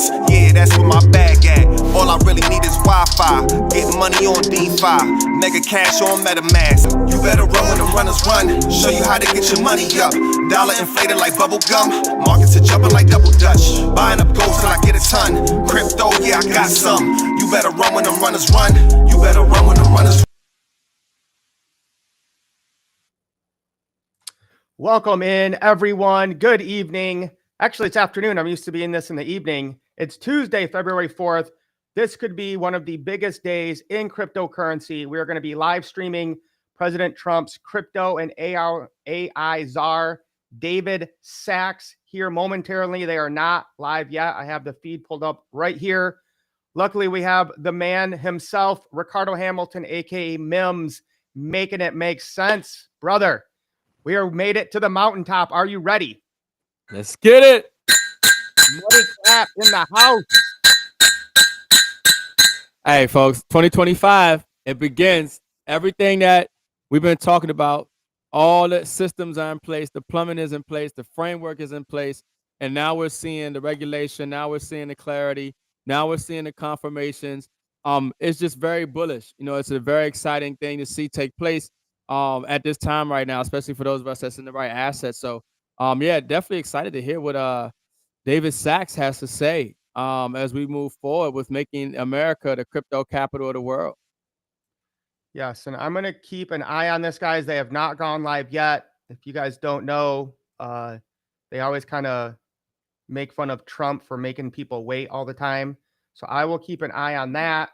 billions, yeah, that's where my bag at. All I really need is Wi-Fi, get money on DeFi, mega cash on MetaMask. You better run when the runners run, show you how to get your money up. Dollar inflated like bubble gum, markets are jumping like double dutch. Buying up gold till I get a ton, crypto, yeah, I got some. You better run when the runners run, you better run when the runners run. Welcome in, everyone. Good evening. Actually, it's afternoon. I'm used to being this in the evening. It's Tuesday, February 4th. This could be one of the biggest days in cryptocurrency. We are going to be live streaming President Trump's crypto and AI czar, David Sachs, here momentarily. They are not live yet. I have the feed pulled up right here. Luckily, we have the man himself, Ricardo Hamilton, aka Mims, making it make sense. Brother, we are made it to the mountaintop. Are you ready? Let's get it. Money clap in the house. Hey, folks, 2025, it begins. Everything that we've been talking about, all the systems are in place, the plumbing is in place, the framework is in place, and now we're seeing the regulation, now we're seeing the clarity, now we're seeing the confirmations. It's just very bullish. You know, it's a very exciting thing to see take place at this time right now, especially for those of us that's in the right assets. So, yeah, definitely excited to hear what David Sachs has to say as we move forward with making America the crypto capital of the world. Yes, and I'm going to keep an eye on this, guys. They have not gone live yet. If you guys don't know, they always kind of make fun of Trump for making people wait all the time. So I will keep an eye on that.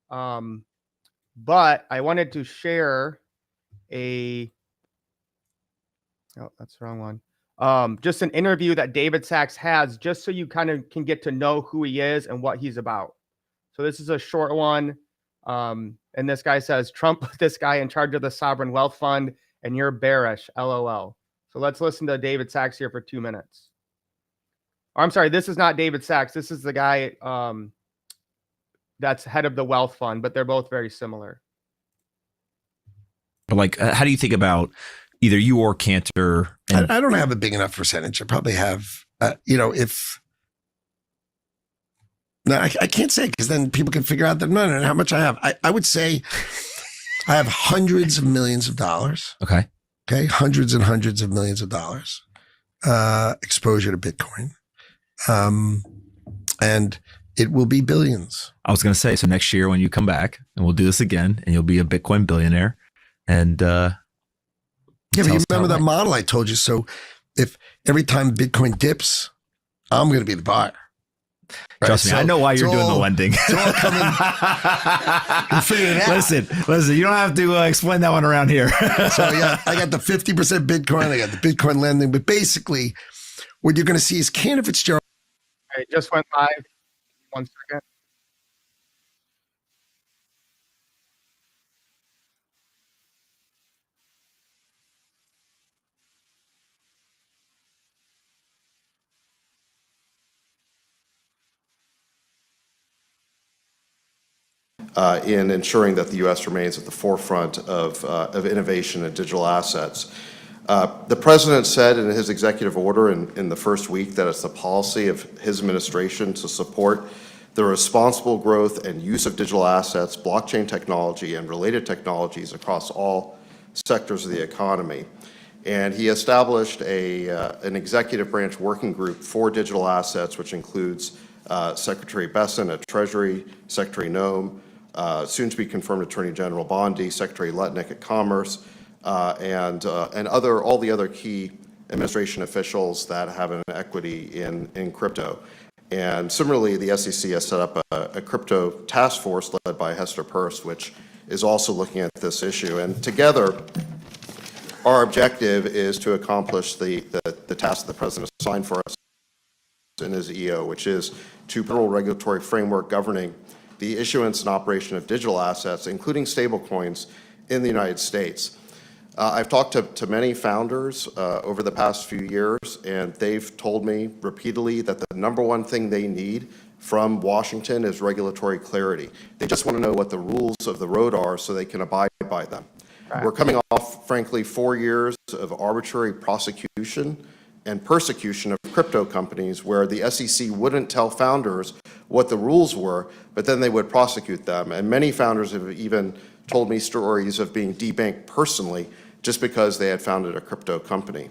But I wanted to share oh, that's the wrong one. Just an interview that David Sachs has, just so you kind of can get to know who he is and what he's about. So this is a short one. And this guy says, Trump put this guy in charge of the sovereign wealth fund, and you're bearish, LOL. So let's listen to David Sachs here for 2 minutes. Oh, I'm sorry, this is not David Sachs. This is the guy that's head of the wealth fund, but they're both very similar. Like, how do you think about either you or Cantor? I don't have a big enough percentage. I probably have, I can't say, because then people can figure out that no, how much I have. I would say I have hundreds of millions of dollars. Okay. Hundreds and hundreds of millions of dollars exposure to Bitcoin. And it will be billions. I was going to say, so next year when you come back and we'll do this again and you'll be a Bitcoin billionaire. And yeah, but you remember that model I told you? So if every time Bitcoin dips, I'm going to be the buyer. Right? Trust me, I know why you're doing the lending. It's all coming. Listen, you don't have to explain that one around here. So yeah, I got the 50% Bitcoin, I got the Bitcoin lending, but basically what you're going to see is Cantor Fitzgerald. It just went live. 1 second. In ensuring that the U.S. remains at the forefront of innovation and digital assets. The president said in his executive order in the first week that it's the policy of his administration to support the responsible growth and use of digital assets, blockchain technology, and related technologies across all sectors of the economy. And he established an executive branch working group for digital assets, which includes Secretary Besson at Treasury, Secretary Noem, soon to be confirmed Attorney General Bondi, Secretary Letnick at Commerce, and all the other key administration officials that have an equity in crypto. And similarly, the SEC has set up a crypto task force led by Hester Peirce, which is also looking at this issue. And together, our objective is to accomplish the task the president assigned for us in his EO, which is to federal regulatory framework governing the issuance and operation of digital assets, including stablecoins, in the United States. I've talked to many founders over the past few years, and they've told me repeatedly that the number one thing they need from Washington is regulatory clarity. They just want to know what the rules of the road are so they can abide by them. Right. We're coming off, frankly, 4 years of arbitrary prosecution and persecution of crypto companies, where the SEC wouldn't tell founders what the rules were, but then they would prosecute them. And many founders have even told me stories of being debanked personally just because they had founded a crypto company.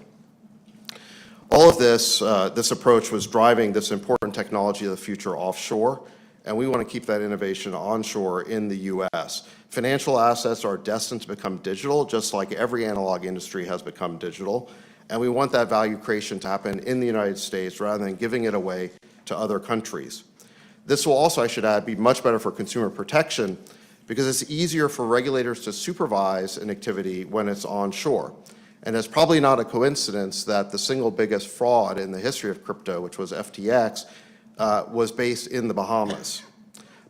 All of this, this approach was driving this important technology of the future offshore, and we want to keep that innovation onshore in the U.S. Financial assets are destined to become digital, just like every analog industry has become digital, and we want that value creation to happen in the United States rather than giving it away to other countries. This will also, I should add, be much better for consumer protection because it's easier for regulators to supervise an activity when it's onshore. And it's probably not a coincidence that the single biggest fraud in the history of crypto, which was FTX, was based in the Bahamas.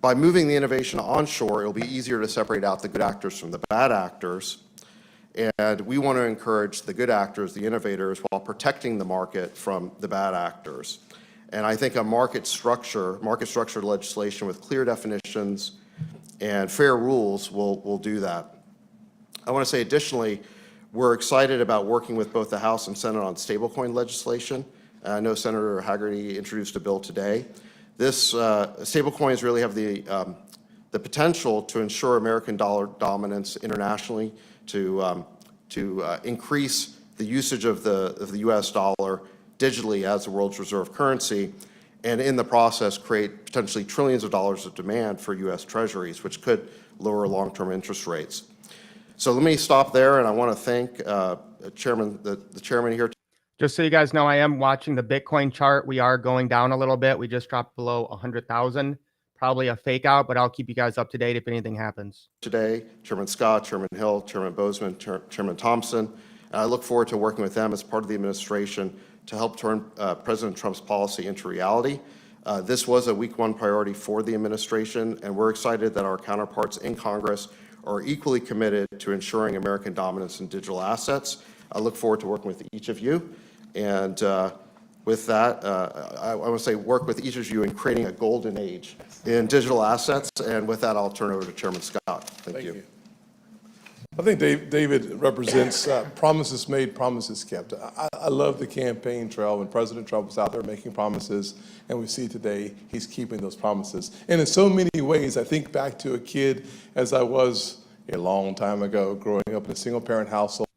By moving the innovation onshore, it'll be easier to separate out the good actors from the bad actors. And we want to encourage the good actors, the innovators, while protecting the market from the bad actors. And I think a market structure legislation with clear definitions and fair rules will do that. I want to say additionally, we're excited about working with both the House and Senate on stablecoin legislation. I know Senator Hagerty introduced a bill today. This stablecoins really have the potential to ensure American dollar dominance internationally, to increase the usage of the U.S. dollar digitally as the world's reserve currency, and in the process create potentially trillions of dollars of demand for U.S. treasuries, which could lower long-term interest rates. So let me stop there, and I want to thank the chairman here. Just so you guys know, I am watching the Bitcoin chart. We are going down a little bit. We just dropped below 100,000. Probably a fake out, but I'll keep you guys up to date if anything happens. Today, Chairman Scott, Chairman Hill, Chairman Bozeman, Chairman Thompson. And I look forward to working with them as part of the administration to help turn President Trump's policy into reality. This was a week one priority for the administration, and we're excited that our counterparts in Congress are equally committed to ensuring American dominance in digital assets. I look forward to working with each of you. And with that, I want to say work with each of you in creating a golden age in digital assets. And with that, I'll turn over to Chairman Scott. Thank you. I think David represents promises made, promises kept. I love the campaign trail when President Trump was out there making promises, and we see today he's keeping those promises. And in so many ways, I think back to a kid as I was a long time ago, growing up in a single-parent household.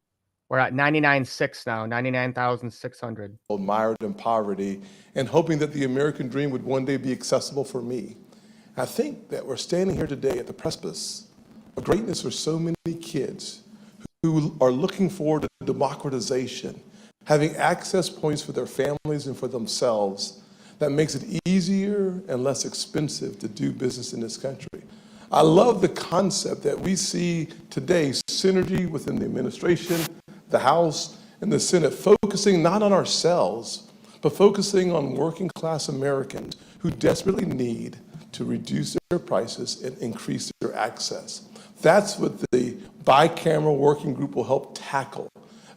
We're at 99.6 now, 99,600. Mired in poverty, and hoping that the American dream would one day be accessible for me. I think that we're standing here today at the precipice of greatness for so many kids who are looking forward to democratization, having access points for their families and for themselves that makes it easier and less expensive to do business in this country. I love the concept that we see today, synergy within the administration, the House, and the Senate, focusing not on ourselves, but focusing on working class Americans who desperately need to reduce their prices and increase their access. That's what the bicameral working group will help tackle.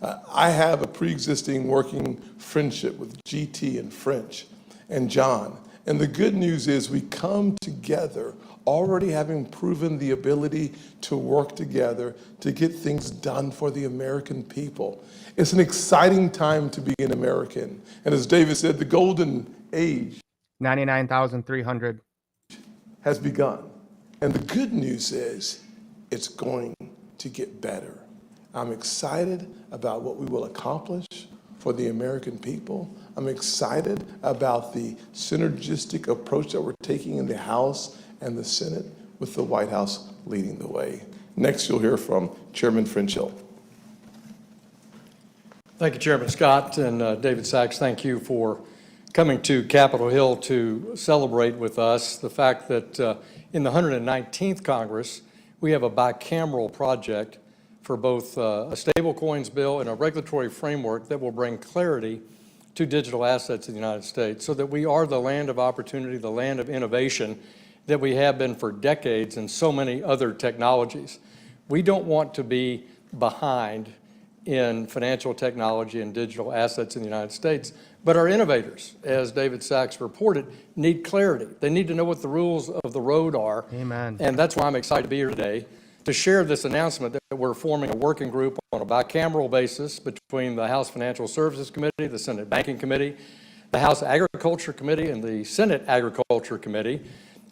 I have a pre-existing working friendship with GT and French and John. And the good news is we come together already having proven the ability to work together to get things done for the American people. It's an exciting time to be an American. And as David said, the golden age 99,300 has begun. And the good news is it's going to get better. I'm excited about what we will accomplish for the American people. I'm excited about the synergistic approach that we're taking in the House and the Senate, with the White House leading the way. Next, you'll hear from Chairman French Hill. Thank you, Chairman Scott, and David Sachs, thank you for coming to Capitol Hill to celebrate with us the fact that in the 119th Congress, we have a bicameral project for both a stablecoins bill and a regulatory framework that will bring clarity to digital assets in the United States so that we are the land of opportunity, the land of innovation that we have been for decades in so many other technologies. We don't want to be behind in financial technology and digital assets in the United States, but our innovators, as David Sachs reported, need clarity. They need to know what the rules of the road are. Amen. And that's why I'm excited to be here today to share this announcement that we're forming a working group on a bicameral basis between the House Financial Services Committee, the Senate Banking Committee, the House Agriculture Committee, and the Senate Agriculture Committee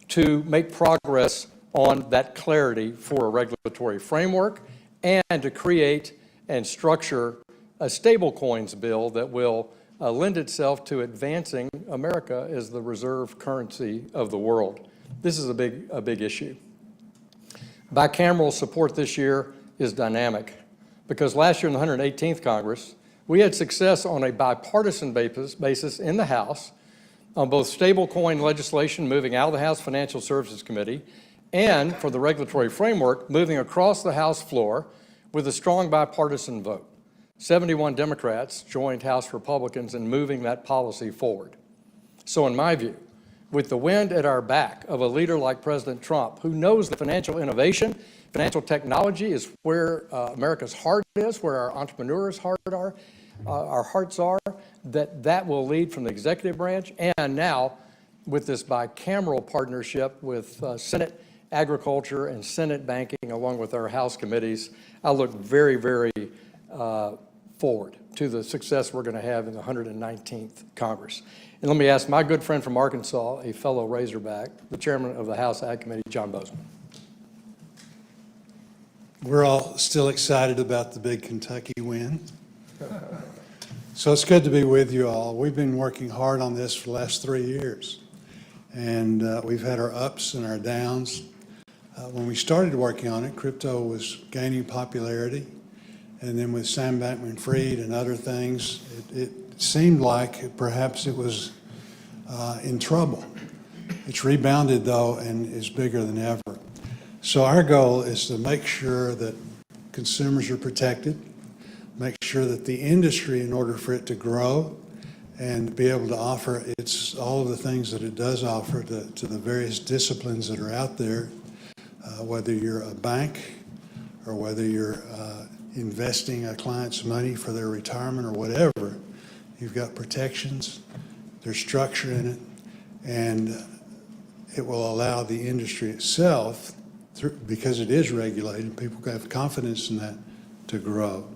to make progress on that clarity for a regulatory framework and to create and structure a stablecoins bill that will lend itself to advancing America as the reserve currency of the world. This is a big issue. Bicameral support this year is dynamic because last year in the 118th Congress, we had success on a bipartisan basis in the House on both stablecoin legislation moving out of the House Financial Services Committee and for the regulatory framework moving across the House floor with a strong bipartisan vote. 71 Democrats joined House Republicans in moving that policy forward. So in my view, with the wind at our back of a leader like President Trump, who knows that financial innovation, financial technology is where America's heart is, where our entrepreneurs' our hearts are, that will lead from the executive branch. And now, with this bicameral partnership with Senate Agriculture and Senate Banking, along with our House committees, I look very, very forward to the success we're going to have in the 119th Congress. And let me ask my good friend from Arkansas, a fellow Razorback, the chairman of the House Ag Committee, John Bozeman. We're all still excited about the big Kentucky win. So it's good to be with you all. We've been working hard on this for the last 3 years. And we've had our ups and our downs. When we started working on it, crypto was gaining popularity. And then with Sam Bankman-Fried and other things, it seemed like perhaps it was in trouble. It's rebounded, though, and is bigger than ever. So our goal is to make sure that consumers are protected, make sure that the industry, in order for it to grow and be able to offer all of the things that it does offer to the various disciplines that are out there, whether you're a bank or whether you're investing a client's money for their retirement or whatever, you've got protections, there's structure in it, and it will allow the industry itself, because it is regulated, people can have confidence in that, to grow.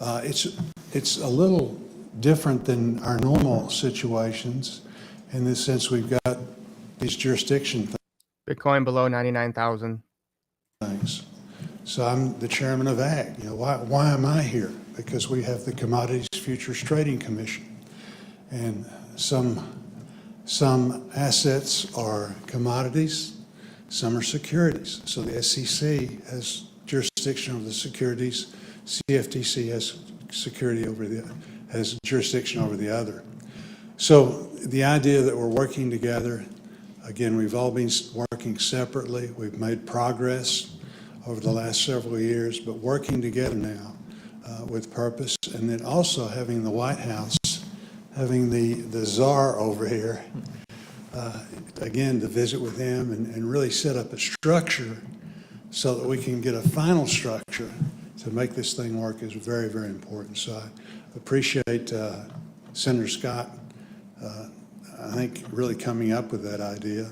It's a little different than our normal situations in the sense we've got these jurisdiction Bitcoin below 99,000. things. So I'm the chairman of AG. Why am I here? Because we have the Commodities Futures Trading Commission, and some assets are commodities, some are securities. So the SEC has jurisdiction over the securities. CFTC has jurisdiction over the other. So the idea that we're working together, again, we've all been working separately. We've made progress over the last several years, but working together now with purpose, and then also having the White House, having the Czar over here, again, to visit with him and really set up a structure so that we can get a final structure to make this thing work is very, very important. So I appreciate Senator Scott, I think, really coming up with that idea.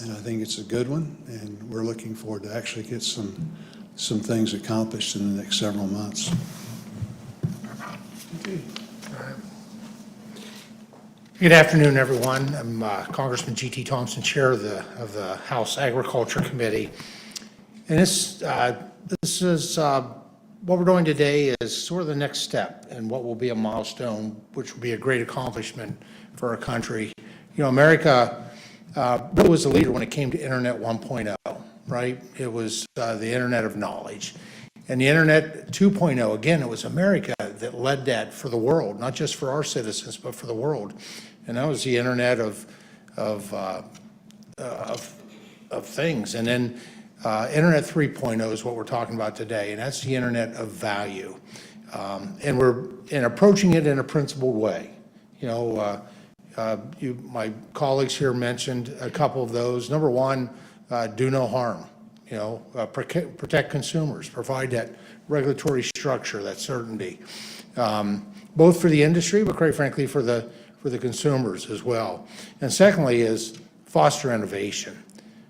And I think it's a good one, and we're looking forward to actually get some things accomplished in the next several months. Good afternoon, everyone. I'm Congressman G.T. Thompson, Chair of the House Agriculture Committee. And this is what we're doing today is sort of the next step and what will be a milestone, which will be a great accomplishment for our country. America really was a leader when it came to Internet 1.0, right? It was the Internet of knowledge. And the Internet 2.0, again, it was America that led that for the world, not just for our citizens, but for the world. And that was the Internet of things. And then Internet 3.0 is what we're talking about today, and that's the Internet of value. And we're approaching it in a principled way. My colleagues here mentioned a couple of those. Number one, do no harm. Protect consumers, provide that regulatory structure, that certainty, both for the industry, but quite frankly for the consumers as well. And secondly is foster innovation,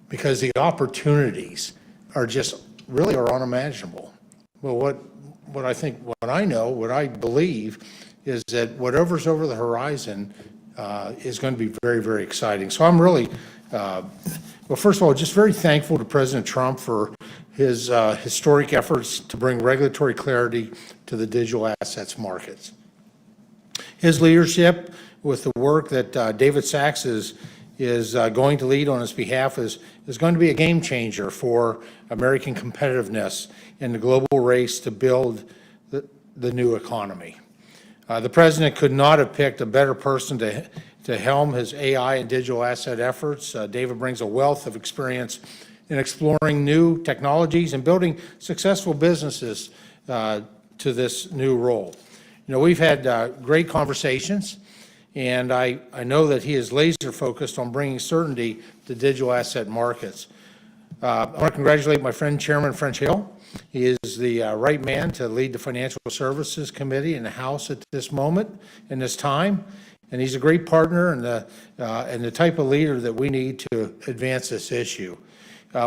because the opportunities are just really are unimaginable. Well, what I believe is that whatever's over the horizon is going to be very, very exciting. So I'm really, well, first of all, just very thankful to President Trump for his historic efforts to bring regulatory clarity to the digital assets markets. His leadership with the work that David Sachs is going to lead on his behalf is going to be a game changer for American competitiveness in the global race to build the new economy. The president could not have picked a better person to helm his AI and digital asset efforts. David brings a wealth of experience in exploring new technologies and building successful businesses to this new role. You know, we've had great conversations, and I know that he is laser focused on bringing certainty to digital asset markets. I want to congratulate my friend Chairman French Hill. He is the right man to lead the Financial Services Committee in the House at this moment, in this time, and he's a great partner and the type of leader that we need to advance this issue.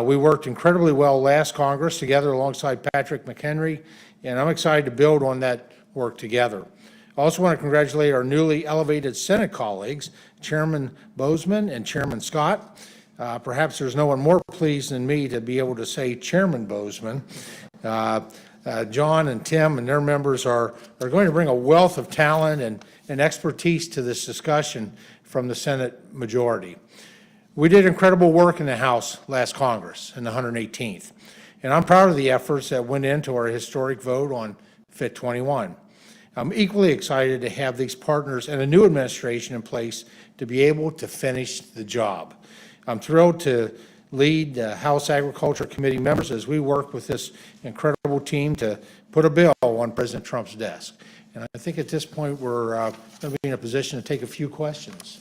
We worked incredibly well last Congress together alongside Patrick McHenry, and I'm excited to build on that work together. I also want to congratulate our newly elevated Senate colleagues, Chairman Bozeman and Chairman Scott. Perhaps there's no one more pleased than me to be able to say Chairman Bozeman. John and Tim and their members are going to bring a wealth of talent and expertise to this discussion from the Senate majority. We did incredible work in the House last Congress in the 118th, and I'm proud of the efforts that went into our historic vote on FIT 21. I'm equally excited to have these partners and a new administration in place to be able to finish the job. I'm thrilled to lead House Agriculture Committee members as we work with this incredible team to put a bill on President Trump's desk. And I think at this point we're going to be in a position to take a few questions.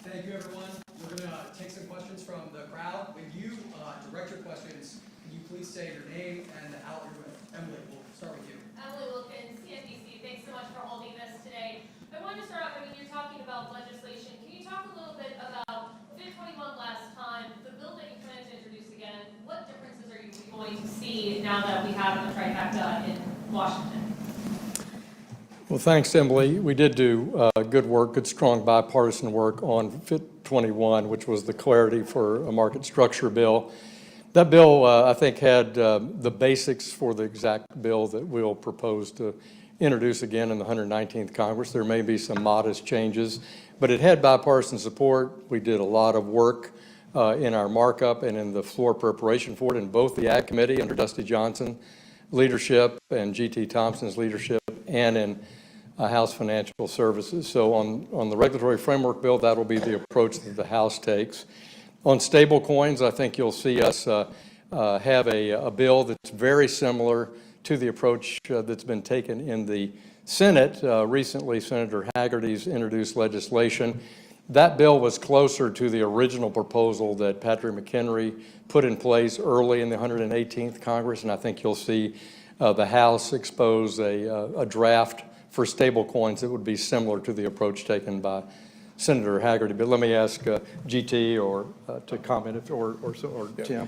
Thank you, everyone. We're going to take some questions from the crowd. When you direct your questions, can you please say your name and the outlet you're with? Emily, we'll start with you. Emily Wilkins, CNBC. Thanks so much for holding this today. I wanted to start off, you're talking about legislation. Can you talk a little bit about FIT 21 last time, the bill that you plan to introduce again? What differences are you going to see now that we have the trifecta in Washington? Well, thanks, Emily. We did do good work, good, strong bipartisan work on FIT 21, which was the clarity for a market structure bill. That bill, I think, had the basics for the exact bill that we'll propose to introduce again in the 119th Congress. There may be some modest changes, but it had bipartisan support. We did a lot of work in our markup and in the floor preparation for it in both the Ag Committee under Dusty Johnson leadership and G.T. Thompson's leadership and in House Financial Services. So on the regulatory framework bill, that will be the approach that the House takes. On stable coins, I think you'll see us have a bill that's very similar to the approach that's been taken in the Senate. Recently, Senator Hagerty's introduced legislation. That bill was closer to the original proposal that Patrick McHenry put in place early in the 118th Congress, and I think you'll see the House expose a draft for stable coins that would be similar to the approach taken by Senator Hagerty. But let me ask GT or to comment or Tim.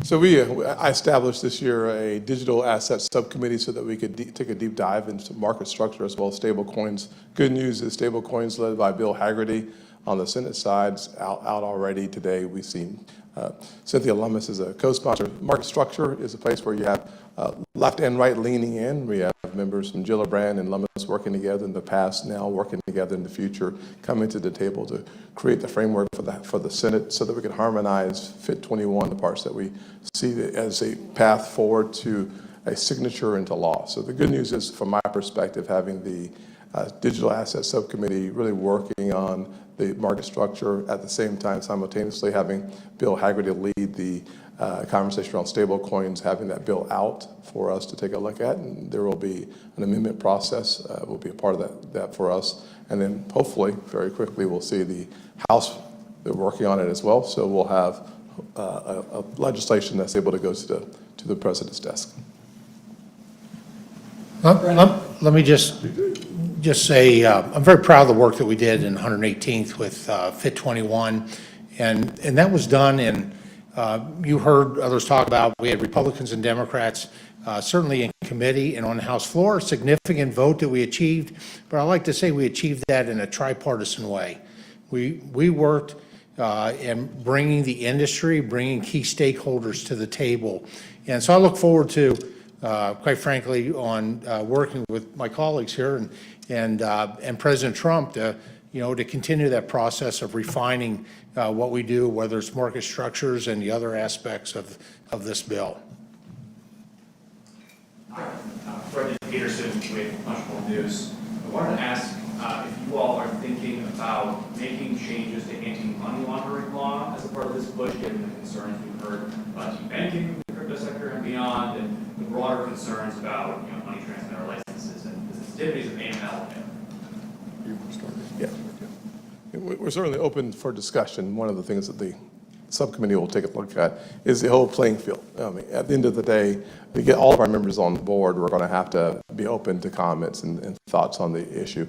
So I established this year a digital assets subcommittee so that we could take a deep dive into market structure as well as stable coins. Good news is stable coins led by Bill Hagerty on the Senate side out already today. We've seen Cynthia Lummis is a co-sponsor. Market structure is a place where you have left and right leaning in. We have members from Gillibrand and Lummis working together in the past, now working together in the future, coming to the table to create the framework for the Senate so that we can harmonize FIT 21, the parts that we see as a path forward to a signature into law. So the good news is, from my perspective, having the Digital Asset Subcommittee really working on the market structure at the same time, simultaneously having Bill Hagerty lead the conversation around stable coins, having that bill out for us to take a look at, and there will be an amendment process, will be a part of that for us. And then hopefully, very quickly, we'll see the House, they're working on it as well, so we'll have a legislation that's able to go to the President's desk. Let me just say I'm very proud of the work that we did in 118th with FIT 21, and that was done in You heard others talk about, we had Republicans and Democrats, certainly in committee and on the House floor, significant vote that we achieved, but I like to say we achieved that in a tripartisan way. We worked in bringing the industry, bringing key stakeholders to the table. And so I look forward to, quite frankly, on working with my colleagues here and President Trump to, to continue that process of refining what we do, whether it's market structures and the other aspects of this bill. Brendan Peterson with Much More News. I wanted to ask if you all are thinking about making changes to anti-money laundering law as a part of this push, given the concerns we've heard about debanking the crypto sector and beyond, and the broader concerns about money transmitter licenses and the sensitivities of AML. Yeah. We're certainly open for discussion. One of the things that the subcommittee will take a look at is the whole playing field. I mean, at the end of the day, to get all of our members on board, we're going to have to be open to comments and thoughts on the issue.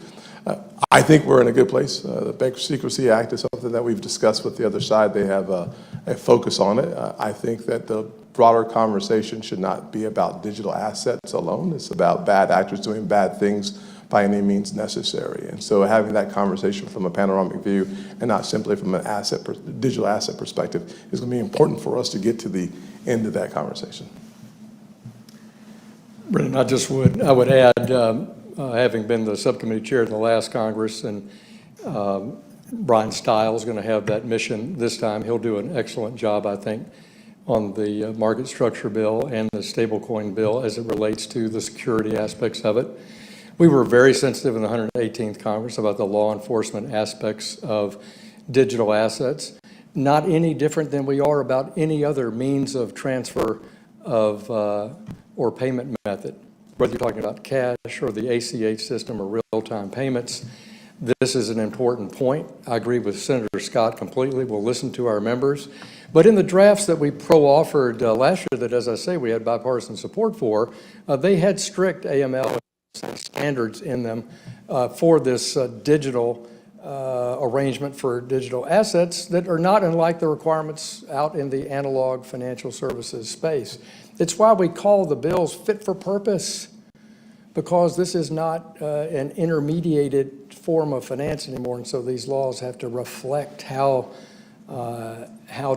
I think we're in a good place. The Bank Secrecy Act is something that we've discussed with the other side. They have a focus on it. I think that the broader conversation should not be about digital assets alone. It's about bad actors doing bad things by any means necessary. And so having that conversation from a panoramic view and not simply from an digital asset perspective is going to be important for us to get to the end of that conversation. Brendan, I would add, having been the subcommittee chair in the last Congress, and Brian Stiles is going to have that mission this time. He'll do an excellent job, I think, on the market structure bill and the stablecoin bill as it relates to the security aspects of it. We were very sensitive in the 118th Congress about the law enforcement aspects of digital assets, not any different than we are about any other means of transfer of or payment method, whether you're talking about cash or the ACH system or real-time payments. This is an important point. I agree with Senator Scott completely. We'll listen to our members. But in the drafts that we pro-offered last year that, as I say, we had bipartisan support for, they had strict AML standards in them for this digital arrangement for digital assets that are not unlike the requirements out in the analog financial services space. It's why we call the bills fit for purpose, because this is not an intermediated form of finance anymore, and so these laws have to reflect how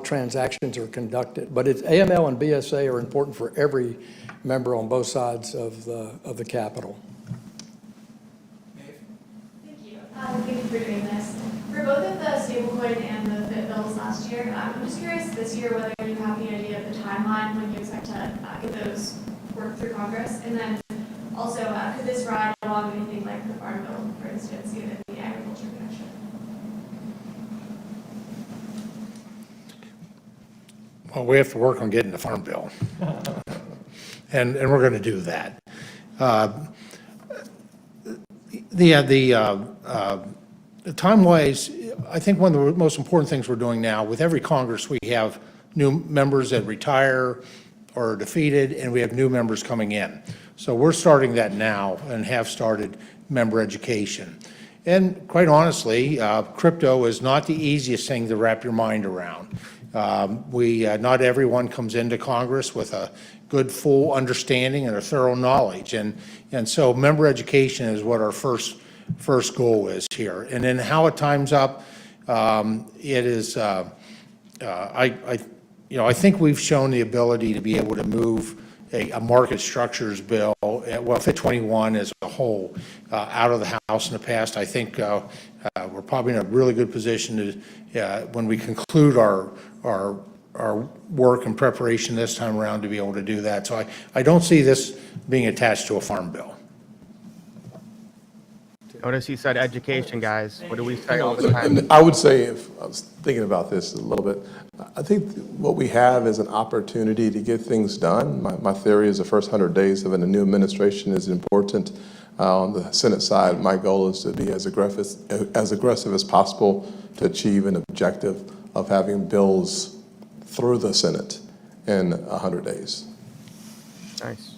transactions are conducted. But AML and BSA are important for every member on both sides of the Capitol. Thank you for doing this. For both of the stablecoin and the FIT bills last year, I'm just curious this year whether you have any idea of the timeline when you expect to get those worked through Congress, and then also could this ride along anything like the Farm Bill, for instance, given the agriculture connection? Well, we have to work on getting the Farm Bill, and we're going to do that. The time-wise, I think one of the most important things we're doing now, with every Congress, we have new members that retire or are defeated, and we have new members coming in. So we're starting that now and have started member education. And quite honestly, crypto is not the easiest thing to wrap your mind around. Not everyone comes into Congress with a good, full understanding and a thorough knowledge. And so member education is what our first goal is here. And then how it times up, it is, I think we've shown the ability to be able to move a market structures bill, well, FIT 21 as a whole, out of the House in the past. I think we're probably in a really good position to, when we conclude our work and preparation this time around, to be able to do that. So I don't see this being attached to a farm bill. Notice he said education, guys. What do we say all the time? I would say, if I was thinking about this a little bit, I think what we have is an opportunity to get things done. My theory is the first 100 days of a new administration is important. On the Senate side, my goal is to be as aggressive as possible to achieve an objective of having bills through the Senate in 100 days. Nice.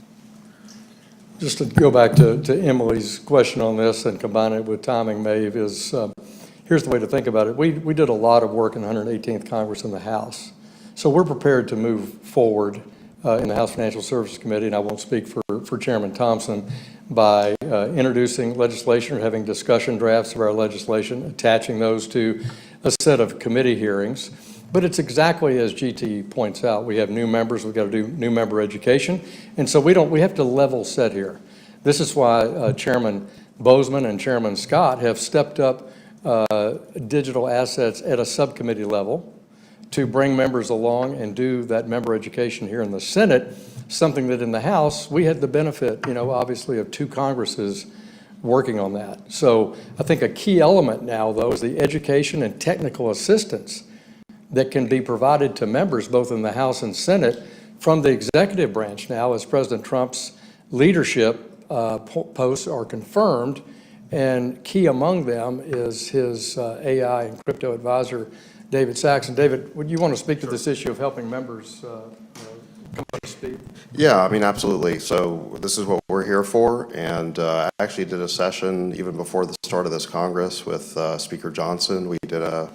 Just to go back to Emily's question on this and combine it with timing, Maeve, is here's the way to think about it. We did a lot of work in the 118th Congress in the House So we're prepared to move forward in the House Financial Services Committee, and I won't speak for Chairman Thompson, by introducing legislation or having discussion drafts of our legislation, attaching those to a set of committee hearings. But it's exactly as GT points out. We have new members. We've got to do new member education. And so we have to level set here. This is why Chairman Bozeman and Chairman Scott have stepped up digital assets at a subcommittee level to bring members along and do that member education here in the Senate, something that in the House, we had the benefit, obviously of 2 Congresses working on that. So I think a key element now, though, is the education and technical assistance that can be provided to members both in the House and Senate from the executive branch now as President Trump's leadership posts are confirmed, and key among them is his AI and crypto advisor, David Sachs. And David, would you want to speak to this issue of helping members come up to speed? Yeah, I mean, absolutely. So this is what we're here for, and I actually did a session even before the start of this Congress with Speaker Johnson. We did a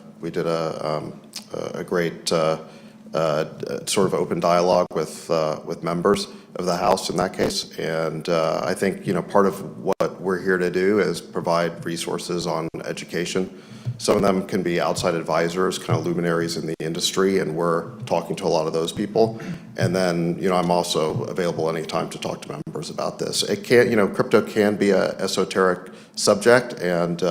great sort of open dialogue with members of the House in that case, and I think part of what we're here to do is provide resources on education. Some of them can be outside advisors, kind of luminaries in the industry, and we're talking to a lot of those people. And then, I'm also available anytime to talk to members about this. It can, crypto can be a esoteric subject, and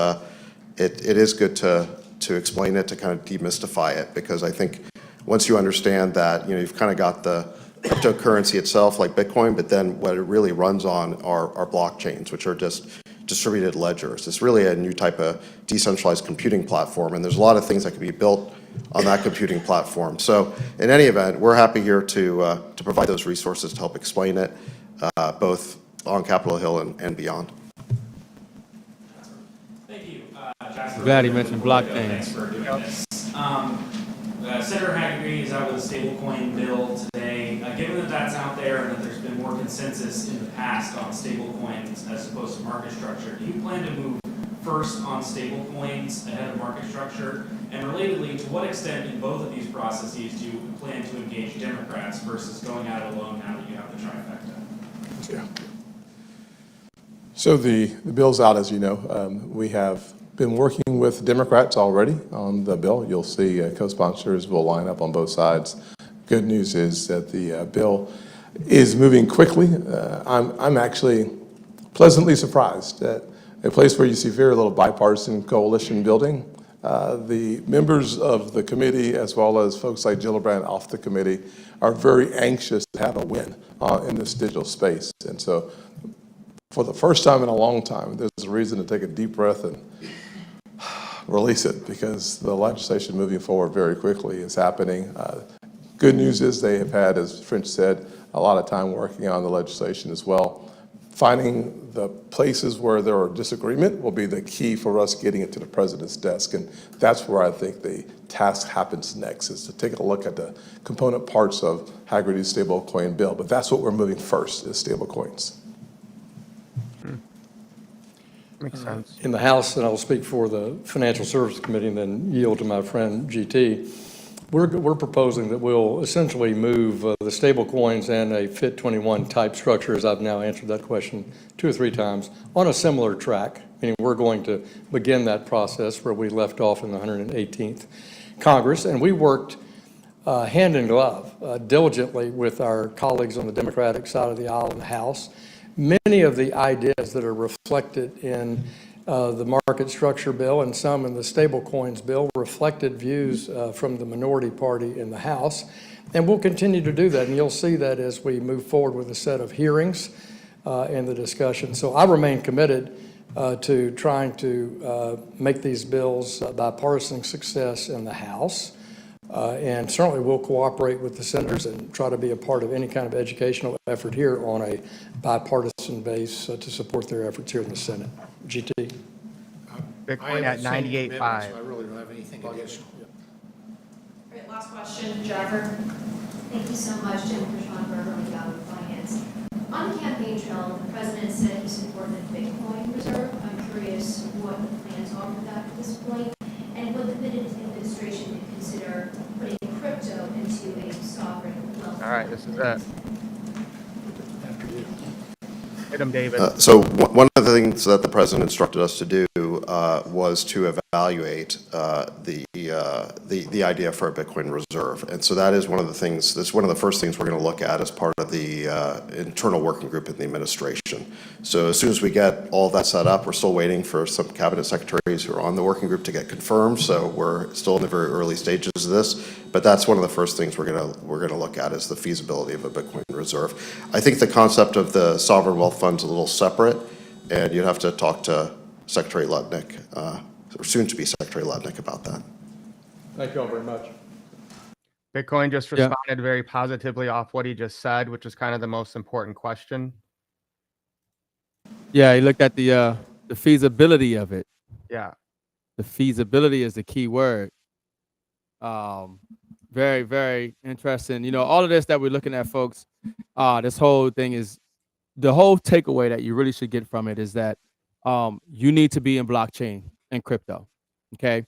it is good to explain it, to kind of demystify it, because I think once you understand that, you've kind of got the cryptocurrency itself, like Bitcoin, but then what it really runs on are blockchains, which are just distributed ledgers. It's really a new type of decentralized computing platform, and there's a lot of things that can be built on that computing platform. So in any event, we're happy here to provide those resources to help explain it, both on Capitol Hill and beyond. Thank you. Jackson, Glad he mentioned blockchains. Thanks for doing this. Senator Hagerty is out with a stablecoin bill today. Given that that's out there and that there's been more consensus in the past on stablecoins as opposed to market structure, do you plan to move first on stablecoins ahead of market structure? And relatedly, to what extent in both of these processes do you plan to engage Democrats versus going at it alone now that you have the trifecta? Yeah. So the bill's out, as you know. We have been working with Democrats already on the bill. You'll see co-sponsors will line up on both sides. Good news is that the bill is moving quickly. I'm actually pleasantly surprised at a place where you see very little bipartisan coalition building. The members of the committee, as well as folks like Gillibrand off the committee, are very anxious to have a win in this digital space. And so for the first time in a long time, there's a reason to take a deep breath and release it, because the legislation moving forward very quickly is happening. Good news is they have had, as French said, a lot of time working on the legislation as well. Finding the places where there are disagreement will be the key for us getting it to the president's desk, and that's where I think the task happens next, is to take a look at the component parts of Hagerty's stablecoin bill. But that's what we're moving first, is stablecoins. Makes sense. In the House, and I'll speak for the Financial Services Committee and then yield to my friend GT, we're proposing that we'll essentially move the stable coins and a FIT 21 type structure, as I've now answered that question 2 or 3 times, on a similar track, meaning we're going to begin that process where we left off in the 118th Congress. And we worked hand in glove diligently with our colleagues on the Democratic side of the aisle in the House. Many of the ideas that are reflected in the market structure bill and some in the stablecoins bill reflected views from the minority party in the House. And we'll continue to do that. And you'll see that as we move forward with a set of hearings and the discussion. So I remain committed to trying to make these bills bipartisan success in the House. And certainly we'll cooperate with the senators and try to be a part of any kind of educational effort here on a bipartisan base to support their efforts here in the Senate. GT. Bitcoin at 98.5. I really don't have anything additional. All right, last question, Jennifer. Thank you so much, Jennifer Schonberger with Yahoo Finance. On the campaign trail, the president said he supported the Bitcoin reserve. I'm curious what the plans are for that at this point, and would the Biden administration consider putting crypto into All right, this is it. Hit him, David. So one of the things that the president instructed us to do was to evaluate the idea for a Bitcoin reserve. And so that is one of the things, that's one of the first things we're going to look at as part of the internal working group in the administration. So as soon as we get all that set up, we're still waiting for some cabinet secretaries who are on the working group to get confirmed. So we're still in the very early stages of this. But that's one of the first things we're gonna look at is the feasibility of a Bitcoin reserve. I think the concept of the sovereign wealth fund's a little separate, and you'd have to talk to Secretary Lutnick, or soon to be Secretary Lutnick, about that. Thank you all very much. Bitcoin just Yeah. responded very positively off what he just said, which is kind of the most important question. Yeah, he looked at the feasibility of it. Yeah. The feasibility is the key word. Very, very interesting. You know, all of this that we're looking at, folks, this whole thing is, the whole takeaway that you really should get from it is that you need to be in blockchain and crypto. Okay.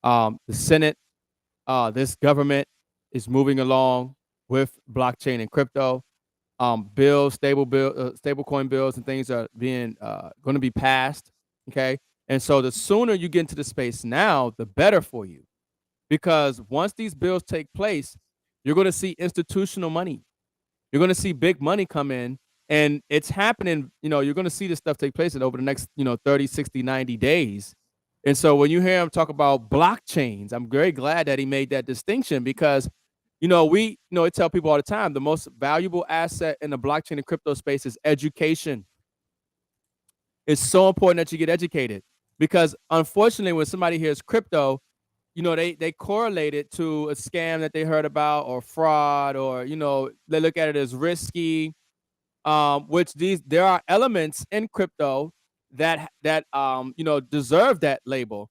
The Senate, this government is moving along with blockchain and crypto. Stablecoin bills and things are being going to be passed. Okay. And so the sooner you get into the space now, the better for you. Because once these bills take place, you're going to see institutional money. You're going to see big money come in, and it's happening. You know, you're going to see this stuff take place over the next, 30, 60, 90 days. And so when you hear him talk about blockchains, I'm very glad that he made that distinction because, I tell people all the time, the most valuable asset in the blockchain and crypto space is education. It's so important that you get educated because unfortunately, when somebody hears crypto, they correlate it to a scam that they heard about or fraud, or, they look at it as risky, which there are elements in crypto that deserve that label.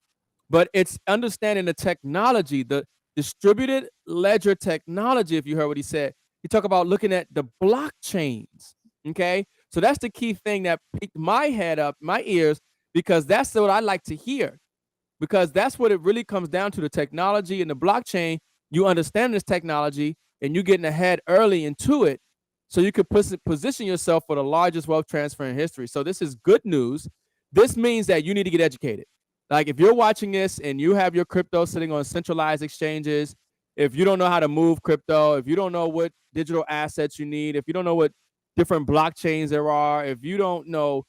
But it's understanding the technology, the distributed ledger technology, if you heard what he said. He talked about looking at the blockchains, okay? So that's the key thing that piqued my head up, my ears, because that's what I like to hear. Because that's what it really comes down to, the technology and the blockchain. You understand this technology and you're getting ahead early into it so you could position yourself for the largest wealth transfer in history. So this is good news. This means that you need to get educated. Like if you're watching this and you have your crypto sitting on centralized exchanges, if you don't know how to move crypto, if you don't know what digital assets you need, if you don't know what different blockchains there are, if you don't know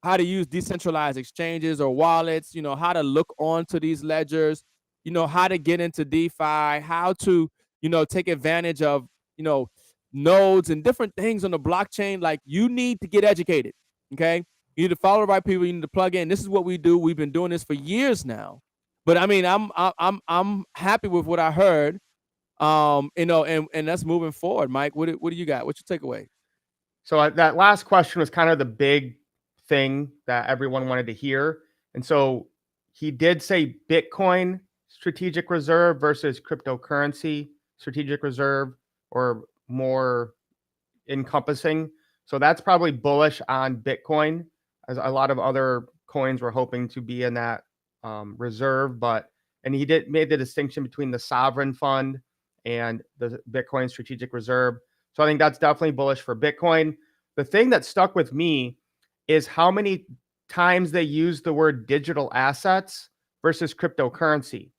how to use decentralized exchanges or wallets, how to look onto these ledgers, how to get into DeFi, how to, take advantage of, nodes and different things on the blockchain. Like you need to get educated. Okay. You need to follow the right people. You need to plug in. This is what we do. We've been doing this for years now. But I mean, I'm happy with what I heard. And that's moving forward. Mike, what do you got? What's your takeaway? So that last question was kind of the big thing that everyone wanted to hear. And so he did say Bitcoin strategic reserve versus cryptocurrency strategic reserve, or more encompassing. So that's probably bullish on Bitcoin, as a lot of other coins were hoping to be in that reserve. And he made the distinction between the sovereign fund and the Bitcoin strategic reserve. So I think that's definitely bullish for Bitcoin. The thing that stuck with me is how many times they use the word digital assets versus cryptocurrency.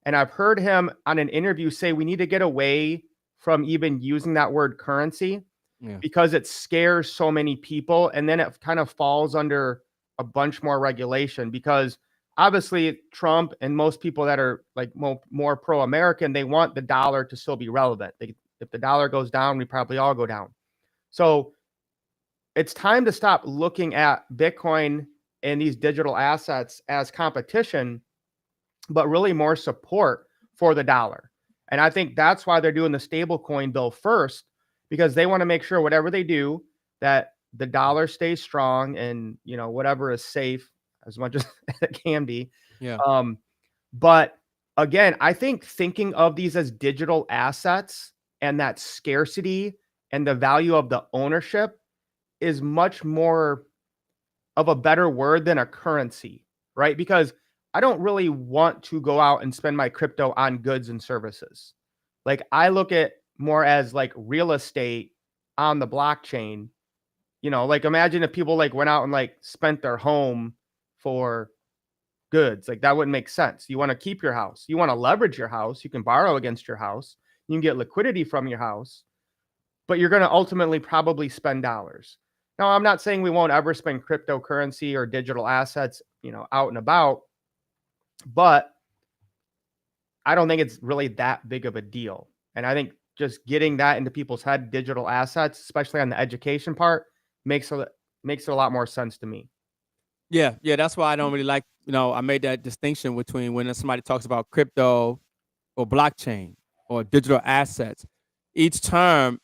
And I've heard him on an interview say we need to get away from even using that word currency because it scares so many people. And then it kind of falls under a bunch more regulation because obviously Trump and most people that are like more pro-American, they want the dollar to still be relevant. If the dollar goes down, we probably all go down. So it's time to stop looking at Bitcoin and these digital assets as competition, but really more support for the dollar. And I think that's why they're doing the stablecoin bill first, because they want to make sure whatever they do, that the dollar stays strong and, whatever is safe as much as it can be. Yeah. But again, I think thinking of these as digital assets and that scarcity and the value of the ownership is much more of a better word than a currency, right? Because I don't really want to go out and spend my crypto on goods and services. Like I look at more as like real estate on the blockchain. You know, like imagine if people like went out and like spent their home for goods. Like that wouldn't make sense. You want to keep your house. You want to leverage your house. You can borrow against your house. You can get liquidity from your house, but you're going to ultimately probably spend dollars. Now, I'm not saying we won't ever spend cryptocurrency or digital assets, you know, out and about, but I don't think it's really that big of a deal. And I think just getting that into people's head, digital assets, especially on the education part, makes it a lot more sense to me. Yeah, that's why I don't really like, I made that distinction between when somebody talks about crypto or blockchain or digital assets. Each term,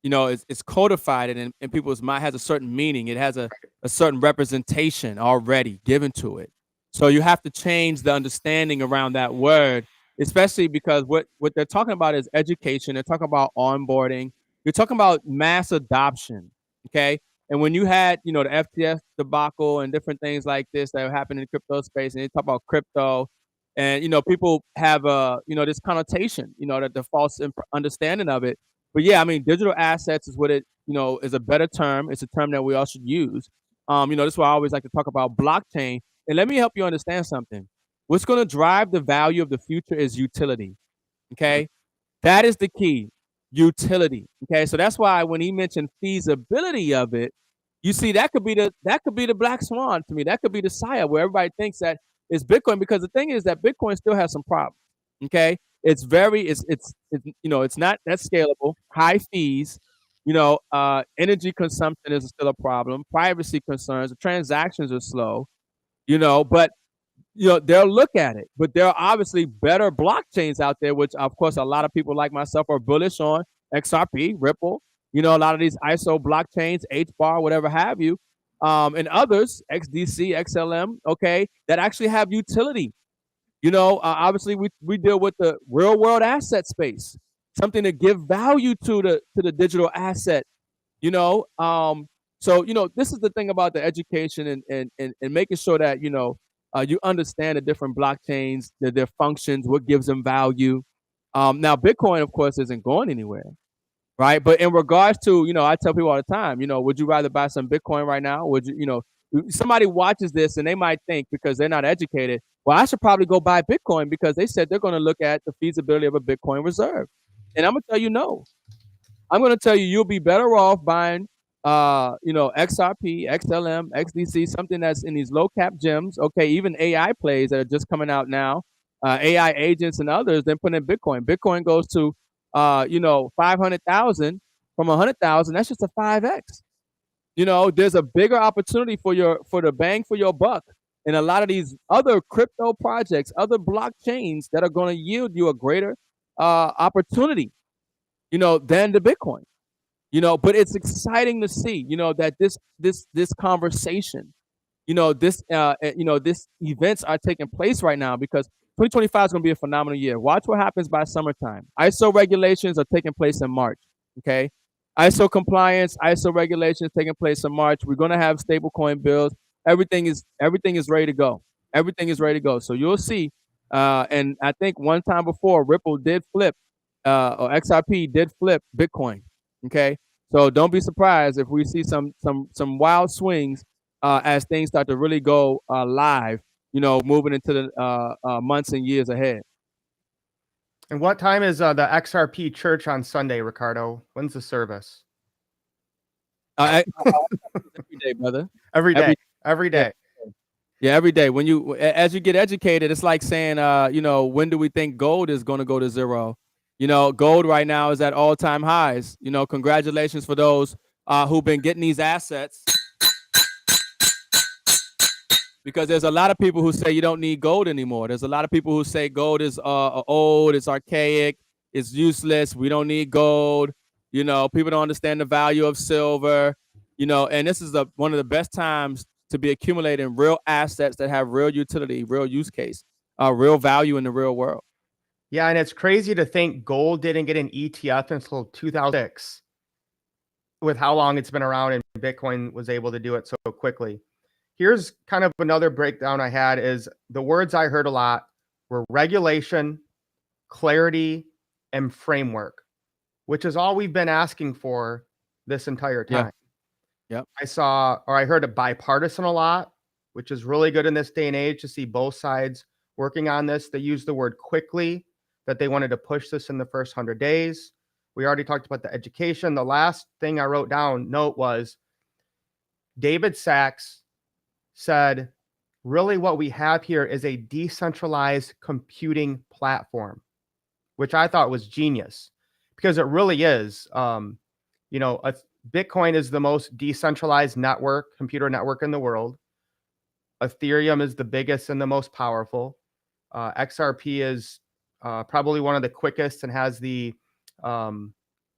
it's codified and in people's mind has a certain meaning. It has a certain representation already given to it. So you have to change the understanding around that word, especially because what they're talking about is education. They're talking about onboarding. You're talking about mass adoption, okay? And when you had, the FTX debacle and different things like this that happened in the crypto space, and you talk about crypto, and people have this connotation, that the false understanding of it. But yeah, I mean, digital assets is what it, is a better term. It's a term that we all should use. That's why I always like to talk about blockchain. And let me help you understand something. What's going to drive the value of the future is utility. Okay, that is the key. Utility. Okay, so that's why when he mentioned feasibility of it, you see that could be the black swan to me. That could be the Saya where everybody thinks that it's Bitcoin, because the thing is that Bitcoin still has some problems. Okay, it's not that scalable. High fees. Energy consumption is still a problem. Privacy concerns. The transactions are slow. But they'll look at it, but there are obviously better blockchains out there, which of course a lot of people like myself are bullish on. XRP, Ripple, a lot of these ISO blockchains, HBAR, whatever have you, and others, XDC, XLM, okay, that actually have utility. Obviously we deal with the real world asset space, something to give value to the digital asset. So this is the thing about the education and making sure that you understand the different blockchains, their functions, what gives them value. Now, Bitcoin, of course, isn't going anywhere, right? But in regards to, I tell people all the time, would you rather buy some Bitcoin right now? Would you, somebody watches this and they might think, because they're not educated, well, I should probably go buy Bitcoin because they said they're going to look at the feasibility of a Bitcoin reserve. And I'm going to tell you no. I'm going to tell you, you'll be better off buying XRP, XLM, XDC, something that's in these low cap gems. Okay, even AI plays that are just coming out now, AI agents and others, then put in Bitcoin. Bitcoin goes to 500,000 from 100,000. That's just a 5x. There's a bigger opportunity for the bang for your buck in a lot of these other crypto projects, other blockchains that are going to yield you a greater opportunity, than the Bitcoin. But it's exciting to see, that this conversation, this events are taking place right now, because 2025 is going to be a phenomenal year. Watch what happens by summertime. ISO regulations are taking place in March. Okay. ISO compliance, ISO regulations taking place in March. We're going to have stablecoin bills. Everything is ready to go. Everything is ready to go. So you'll see. And I think one time before, Ripple did flip, or XRP did flip Bitcoin. Okay, so don't be surprised if we see some wild swings as things start to really go live. Moving into the months and years ahead. And what time is the XRP church on Sunday, Ricardo? When's the service? Every day, brother. Every day. Yeah, every day. As you get educated, it's like saying, when do we think gold is going to go to zero? Gold right now is at all-time highs. Congratulations for those who've been getting these assets. Because there's a lot of people who say you don't need gold anymore. There's a lot of people who say gold is old, it's archaic, it's useless, we don't need gold. People don't understand the value of silver. And this is one of the best times to be accumulating real assets that have real utility, real use case, real value in the real world. Yeah, and it's crazy to think gold didn't get an ETF until 2006, with how long it's been around, and Bitcoin was able to do it so quickly. Here's kind of another breakdown I had is the words I heard a lot were regulation, clarity, and framework. which is all we've been asking for this entire Yeah. time. Yep. I heard it bipartisan a lot, which is really good in this day and age to see both sides working on this. They used the word quickly, that they wanted to push this in the first 100 days. We already talked about the education. The last thing I wrote down note was David Sachs said, really what we have here is a decentralized computing platform, which I thought was genius because it really is. Bitcoin is the most decentralized computer network in the world. Ethereum is the biggest and the most powerful. XRP is probably one of the quickest and has the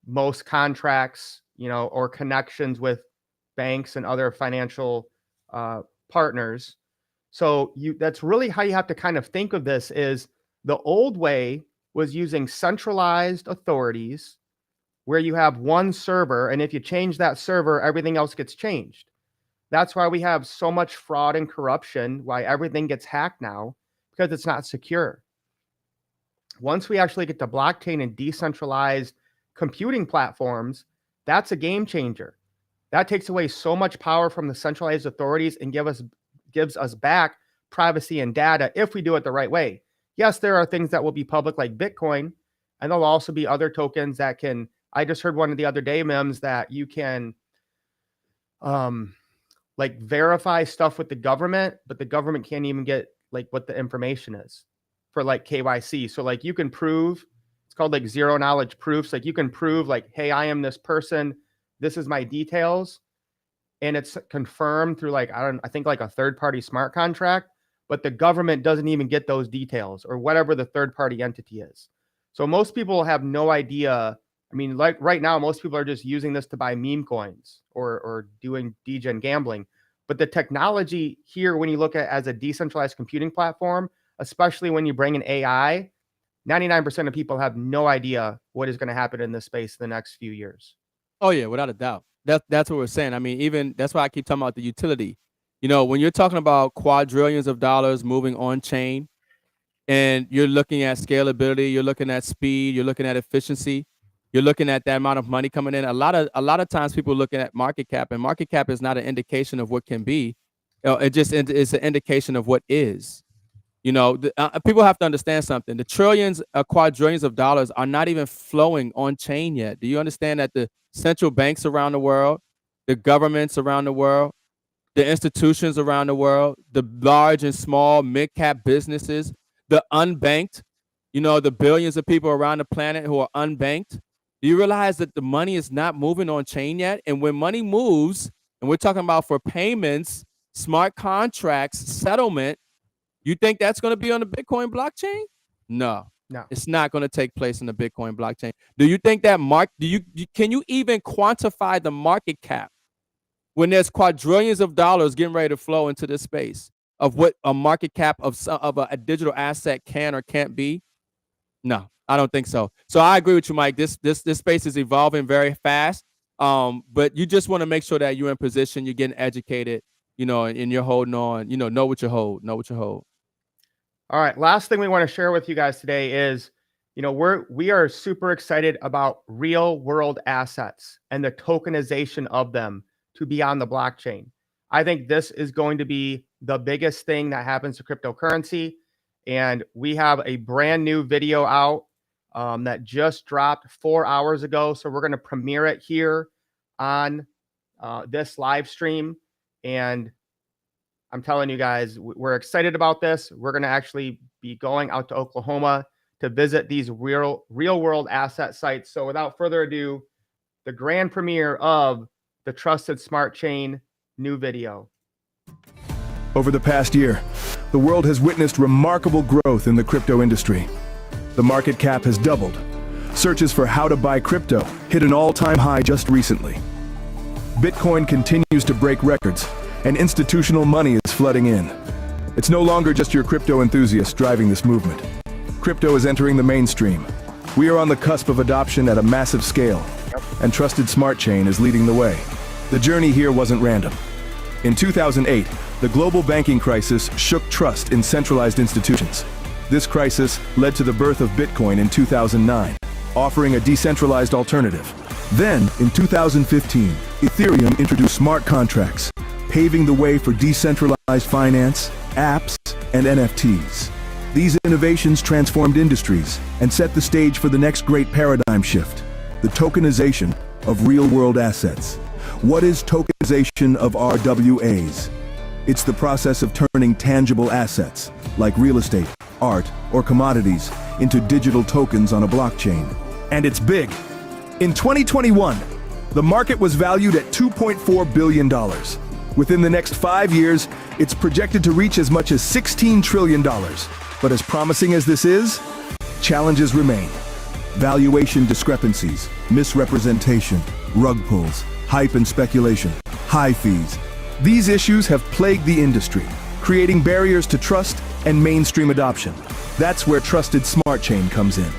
most contracts, or connections with banks and other financial partners. So that's really how you have to kind of think of this. Is the old way was using centralized authorities where you have one server, and if you change that server, everything else gets changed. That's why we have so much fraud and corruption, why everything gets hacked now, because it's not secure. Once we actually get to blockchain and decentralized computing platforms, that's a game changer. That takes away so much power from the centralized authorities and gives us back privacy and data if we do it the right way. Yes, there are things that will be public like Bitcoin, and there'll also be other tokens that can, I just heard one of the other day, Mims, that you can verify stuff with the government, but the government can't even get what the information is for KYC. So you can prove, it's called zero knowledge proofs. You can prove hey, I am this person, this is my details, and it's confirmed through I think a third party smart contract, but the government doesn't even get those details or whatever the third party entity is. So most people have no idea. I mean, right now, most people are just using this to buy meme coins or doing degen gambling. But the technology here, when you look at it as a decentralized computing platform, especially when you bring in AI, 99% of people have no idea what is going to happen in this space in the next few years. Oh yeah, without a doubt. That's what we're saying. I mean, even that's why I keep talking about the utility. When you're talking about quadrillions of dollars moving on chain, and you're looking at scalability, you're looking at speed, you're looking at efficiency, you're looking at that amount of money coming in. A lot of times people looking at market cap, and market cap is not an indication of what can be. It's an indication of what is. People have to understand something. The trillions, quadrillions of dollars are not even flowing on chain yet. Do you understand that the central banks around the world, the governments around the world, the institutions around the world, the large and small mid-cap businesses, the unbanked, the billions of people around the planet who are unbanked, do you realize that the money is not moving on chain yet? And when money moves, and we're talking about for payments, smart contracts, settlement, you think that's going to be on the Bitcoin blockchain? No, it's not going to take place in the Bitcoin blockchain. Do you think that can you even quantify the market cap when there's quadrillions of dollars getting ready to flow into this space of what a market cap of a digital asset can or can't be? No, I don't think so. So I agree with you, Mike. This space is evolving very fast. But you just want to make sure that you're in position, you're getting educated, and you're holding on, know what you hold. All right. Last thing we want to share with you guys today is, we are super excited about real world assets and the tokenization of them to be on the blockchain. I think this is going to be the biggest thing that happens to cryptocurrency. And we have a brand new video out that just dropped 4 hours ago. So we're going to premiere it here on this live stream. And I'm telling you guys, we're excited about this. We're going to actually be going out to Oklahoma to visit these real world asset sites. So without further ado, the grand premiere of the Trusted Smart Chain new video. Over the past year, the world has witnessed remarkable growth in the crypto industry. The market cap has doubled. Searches for how to buy crypto hit an all-time high just recently. Bitcoin continues to break records, and institutional money is flooding in. It's no longer just your crypto enthusiasts driving this movement. Crypto is entering the mainstream. We are on the cusp of adoption at a massive scale, and Trusted Smart Chain is leading the way. The journey here wasn't random. In 2008, the global banking crisis shook trust in centralized institutions. This crisis led to the birth of Bitcoin in 2009. offering a decentralized alternative. Then, in 2015, Ethereum introduced smart contracts, paving the way for decentralized finance, apps, and NFTs. These innovations transformed industries and set the stage for the next great paradigm shift, the tokenization of real-world assets. What is tokenization of RWAs? It's the process of turning tangible assets, like real estate, art, or commodities, into digital tokens on a blockchain. And it's big. In 2021, the market was valued at $2.4 billion. Within the next 5 years, it's projected to reach as much as $16 trillion. But as promising as this is, challenges remain. Valuation discrepancies, misrepresentation, rug pulls, hype and speculation, high fees. These issues have plagued the industry, creating barriers to trust and mainstream adoption. That's where Trusted Smart Chain comes in.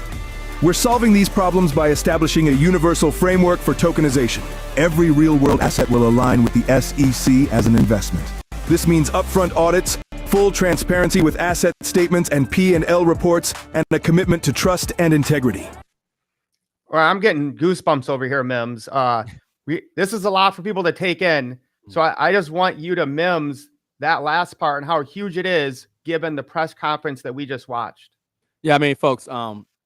We're solving these problems by establishing a universal framework for tokenization. Every real-world asset will align with the SEC as an investment. This means upfront audits, full transparency with asset statements and P&L reports, and a commitment to trust and integrity. Well, I'm getting goosebumps over here, Mims. This is a lot for people to take in. So I just want you to Mims that last part and how huge it is given the press conference that we just watched. Yeah, I mean, folks,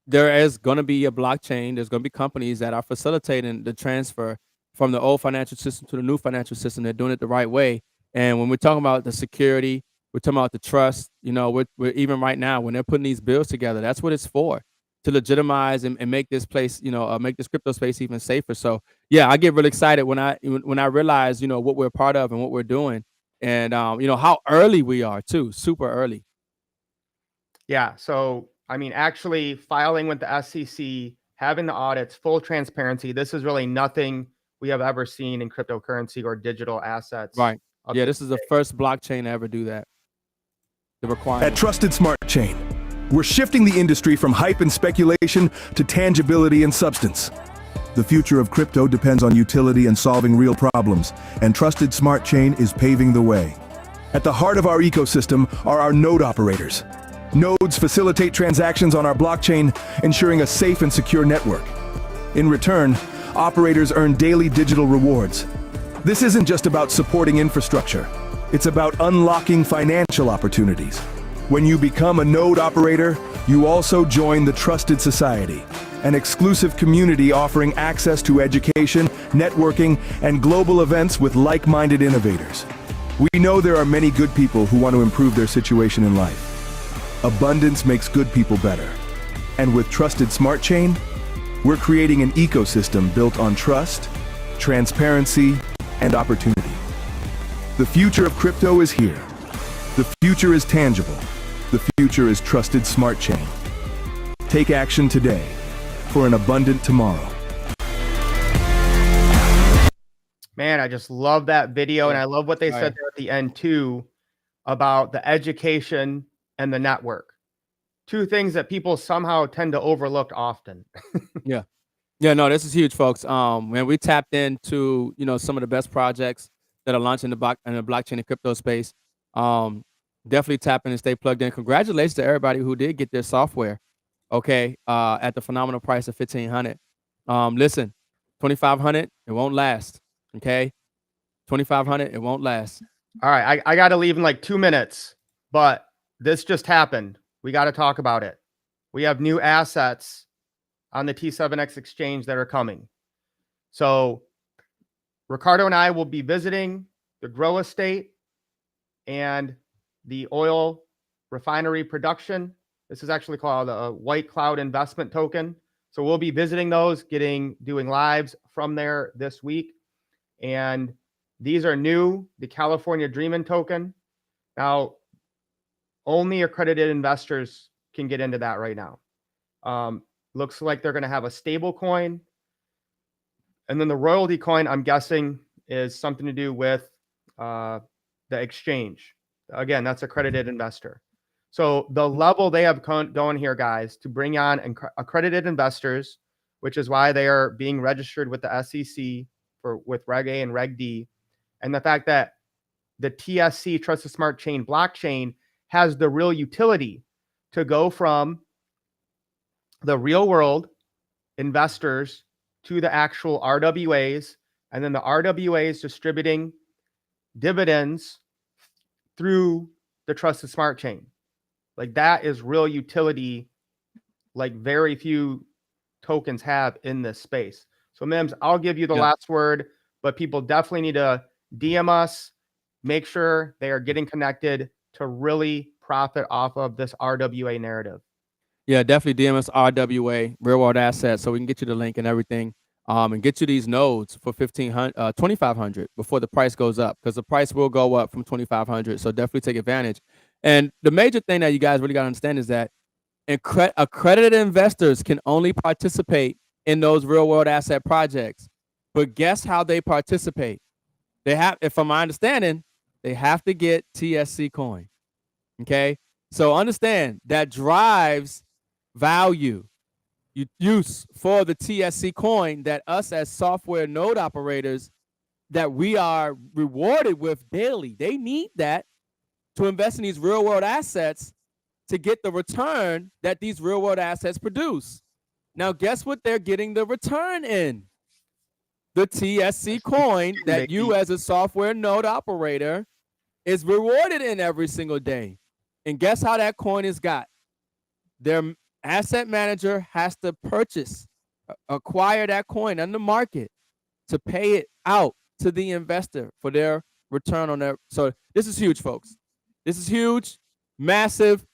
there is going to be a blockchain. There's going to be companies that are facilitating the transfer from the old financial system to the new financial system. They're doing it the right way. And when we're talking about the security, we're talking about the trust, you know, we're even right now, when they're putting these bills together, that's what it's for, to legitimize and make this place, you know, make this crypto space even safer. So yeah, I get really excited when I realize, you know, what we're a part of and what we're doing, and you know, how early we are too, super early. Yeah. So, I mean, actually filing with the SEC, having the audits, full transparency, this is really nothing we have ever seen in cryptocurrency or digital assets. Right. Yeah, this is the first blockchain to ever do that. The requirement. At Trusted Smart Chain, we're shifting the industry from hype and speculation to tangibility and substance. The future of crypto depends on utility and solving real problems, and Trusted Smart Chain is paving the way. At the heart of our ecosystem are our node operators. Nodes facilitate transactions on our blockchain, ensuring a safe and secure network. In return, operators earn daily digital rewards. This isn't just about supporting infrastructure. It's about unlocking financial opportunities. When you become a node operator, you also join the Trusted Society, an exclusive community offering access to education, networking, and global events with like-minded innovators. We know there are many good people who want to improve their situation in life. Abundance makes good people better. And with Trusted Smart Chain, we're creating an ecosystem built on trust, transparency, and opportunity. The future of crypto is here. The future is tangible. The future is Trusted Smart Chain. Take action today for an abundant tomorrow. Man, I just love that video, and I love what they said there at the end too about the education and the network. Two things that people somehow tend to overlook often. Yeah. Yeah, no, this is huge, folks. When we tapped into, you know, some of the best projects that are launching in the blockchain and crypto space, definitely tap in and stay plugged in. Congratulations to everybody who did get their software, okay, at the phenomenal price of $1,500. Listen, $2,500, it won't last, okay? $2,500, it won't last. All right, I got to leave in like 2 minutes, but this just happened. We got to talk about it. We have new assets on the T7X exchange that are coming. So Ricardo and I will be visiting the Grow Estate and the oil refinery production. This is actually called a White Cloud Investment Token. So we'll be visiting those, doing lives from there this week. And these are new, the California Dreamin' token. Now, only accredited investors can get into that right now. Looks like they're going to have a stable coin. And then the royalty coin, I'm guessing, is something to do with the exchange. Again, that's accredited investor. So the level they have going here, guys, to bring on accredited investors, which is why they are being registered with the SEC with Reg A and Reg D, and the fact that the TSC, Trusted Smart Chain blockchain, has the real utility to go from the real world investors to the actual RWAs, and then the RWAs distributing dividends through the trusted smart chain. Like, that is real utility, like very few tokens have in this space. So Mims, I'll give you the last word, but people definitely need to DM us, make sure they are getting connected to really profit off of this RWA narrative. Yeah, definitely DM us RWA, real world assets, so we can get you the link and everything, and get you these nodes for 2,500 before the price goes up, because the price will go up from 2,500. So definitely take advantage. And the major thing that you guys really got to understand is that accredited investors can only participate in those real world asset projects. But guess how they participate? They have, if from my understanding, they have to get TSC coin. Okay, so understand that drives value use for the TSC coin, that us as software node operators, that we are rewarded with daily. They need that to invest in these real world assets to get the return that these real world assets produce. Now, guess what they're getting the return in? The TSC coin that you as a software node operator is rewarded in every single day. And guess how that coin is got? Their asset manager has to acquire that coin on the market to pay it out to the investor for their return on their. So this is huge, folks. This is huge, massive.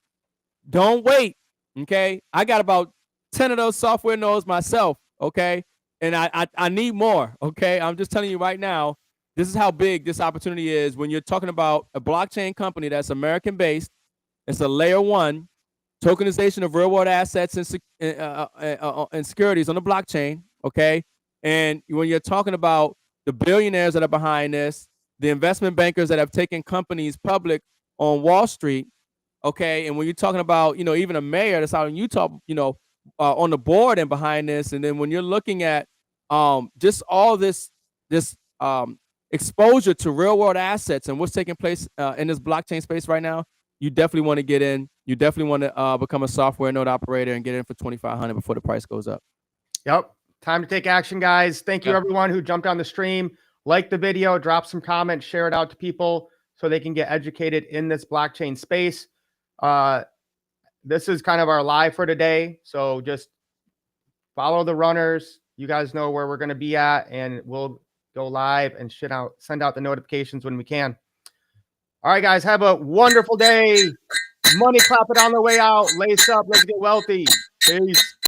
Don't wait. Okay, I got about 10 of those software nodes myself. Okay, and I need more. Okay, I'm just telling you right now, this is how big this opportunity is when you're talking about a blockchain company that's American based. It's a layer 1 tokenization of real world assets and securities on the blockchain. Okay, and when you're talking about the billionaires that are behind this, the investment bankers that have taken companies public on Wall Street. Okay, and when you're talking about, even a mayor that's out in Utah, on the board and behind this, and then when you're looking at just all this exposure to real world assets and what's taking place in this blockchain space right now, you definitely want to get in. You definitely want to become a software node operator and get in for 2,500 before the price goes up. Yep, time to take action, guys. Thank you everyone who jumped on the stream. Like the video, drop some comments, share it out to people so they can get educated in this blockchain space. This is kind of our live for today, so just follow the runners. You guys know where we're going to be at, and we'll go live and send out the notifications when we can. All right, guys, have a wonderful day. Money clap it on the way out. Lace up, let's get wealthy. Peace.